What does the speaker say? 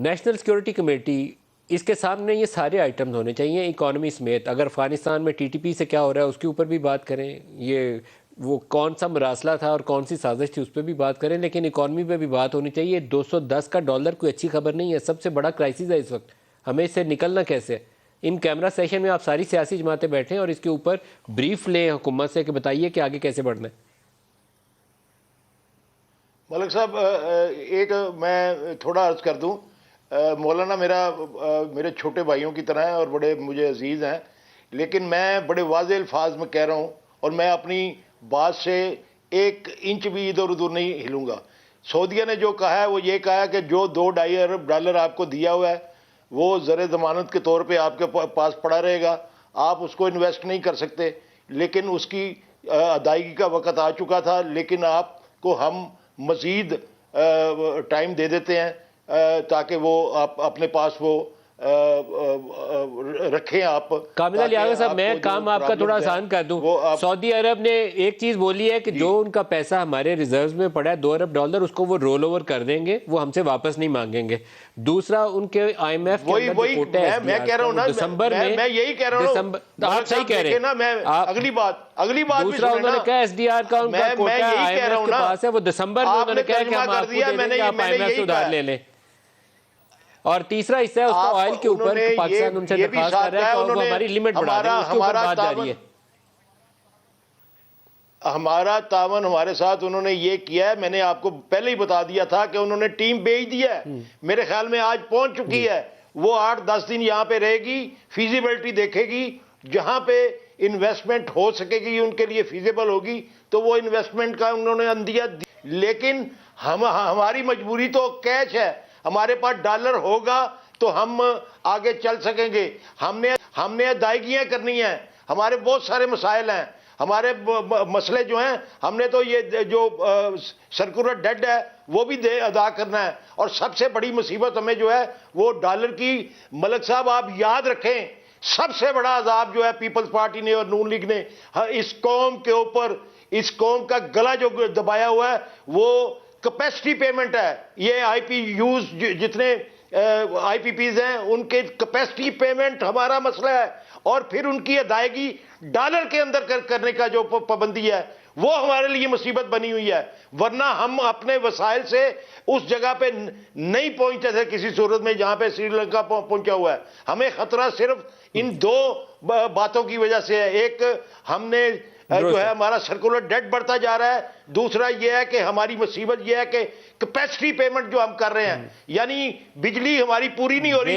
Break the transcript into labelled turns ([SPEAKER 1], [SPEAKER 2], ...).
[SPEAKER 1] National security committee, اس کے سامنے یہ سارے آئٹمز ہونے چاہیے اکانومی سمیت. اگر افغانستان میں ٹی ٹی پی سے کیا ہو رہا ہے اس کے اوپر بھی بات کریں، یہ وہ کون سا مراسلہ تھا اور کون سی سازش تھی اس پہ بھی بات کریں، لیکن اکانومی پہ بھی بات ہونی چاہیے. 210 کا ڈالر کوئی اچھی خبر نہیں ہے، سب سے بڑا کرائسس ہے اس وقت. ہمیں اس سے نکلنا کیسے ہے؟ ان کیمرہ سیشن میں آپ ساری سیاسی جماعتیں بیٹھیں اور اس کے اوپر بریف لیں حکومت سے کہ بتائیے کہ آگے کیسے بڑھنا ہے.
[SPEAKER 2] ملک صاحب، ایک میں تھوڑا عرض کر دوں. مولانا میرے چھوٹے بھائیوں کی طرح ہیں اور بڑے مجھے عزیز ہیں، لیکن میں بڑے واضح الفاظ میں کہہ رہا ہوں اور میں اپنی بات سے ایک انچ بھی ادھر ادھر نہیں ہلوں گا. سعودیہ نے جو کہا ہے وہ یہ کہا ہے کہ جو $2.5 ارب آپ کو دیا ہوا ہے وہ زر ضمانت کے طور پہ آپ کے پاس پڑا رہے گا، آپ اس کو انویسٹ نہیں کر سکتے، لیکن اس کی ادائیگی کا وقت آ چکا تھا، لیکن آپ کو ہم مزید ٹائم دے دیتے ہیں تاکہ وہ آپ اپنے پاس وہ رکھیں. آپ
[SPEAKER 1] کاملہ لیاقت صاحب، میں کام آپ کا تھوڑا آسان کر دوں. سعودی عرب نے ایک چیز بولی ہے کہ جو ان کا پیسہ ہمارے ریزروز میں پڑا ہے $2 ارب اس کو وہ رول اوور کر دیں گے، وہ ہم سے واپس نہیں مانگیں گے. دوسرا ان کے آئی ایم ایف کے اندر جو کوٹہ ہے
[SPEAKER 2] میں کہہ رہا ہوں نا،
[SPEAKER 1] دسمبر
[SPEAKER 2] میں یہی کہہ رہا ہوں.
[SPEAKER 1] آپ صحیح کہہ رہے ہیں.
[SPEAKER 2] اگلی بات بھی
[SPEAKER 1] دوسرا انہوں نے کہا ایس ڈی آر کا ان کا کوٹہ آئی ایم ایف کے پاس ہے، وہ دسمبر میں انہوں نے کہا کہ ہم آپ کو دے دیں گے، آپ آئی ایم ایف سے ادھار لے لیں. اور تیسرا حصہ ہے اس کا آئل کے اوپر، پاکستان ان سے درخواست کر رہا ہے کہ وہ ہماری لیمٹ بڑھا دیں، اس کے اوپر بات جاری ہے.
[SPEAKER 2] ہمارا تعاون ہمارے ساتھ انہوں نے یہ کیا ہے. میں نے آپ کو پہلے ہی بتا دیا تھا کہ انہوں نے ٹیم بھیج دیا ہے، میرے خیال میں آج پہنچ چکی ہے. وہ 8-10 دن یہاں پہ رہے گی، فیزیبلٹی دیکھے گی، جہاں پہ انویسٹمنٹ ہو سکے گی ان کے لیے فیزیبل ہوگی تو وہ انویسٹمنٹ کا انہوں نے اندیا. لیکن ہماری مجبوری تو کیش ہے، ہمارے پاس ڈالر ہوگا تو ہم آگے چل سکیں گے. ہم نے ادائیگیاں کرنی ہیں، ہمارے بہت سارے مسائل ہیں، ہمارے مسئلے جو ہیں، ہم نے تو یہ جو سرکولر ڈیٹ ہے وہ بھی ادا کرنا ہے. اور سب سے بڑی مصیبت ہمیں جو ہے وہ ڈالر کی. ملک صاحب آپ یاد رکھیں، سب سے بڑا عذاب جو ہے پیپلز پارٹی نے اور نون لیگ نے اس قوم کے اوپر، اس قوم کا گلا جو دبایا ہوا ہے وہ کیپیسٹی پیمنٹ ہے. یہ آئی پی یوز جتنے آئی پی پیز ہیں ان کے کیپیسٹی پیمنٹ ہمارا مسئلہ ہے، اور پھر ان کی ادائیگی ڈالر کے اندر کرنے کا جو پابندی ہے وہ ہمارے لیے مصیبت بنی ہوئی ہے. ورنہ ہم اپنے وسائل سے اس جگہ پہ نہیں پہنچتے تھے کسی صورت میں جہاں پہ سری لنکا پہنچا ہوا ہے. ہمیں خطرہ صرف ان دو باتوں کی وجہ سے ہے. ایک ہم نے جو ہے ہمارا سرکولر ڈیٹ بڑھتا جا رہا ہے، دوسرا یہ ہے کہ ہماری مصیبت یہ ہے کہ کیپیسٹی پیمنٹ جو ہم کر رہے ہیں، یعنی بجلی ہماری پوری نہیں ہو رہی.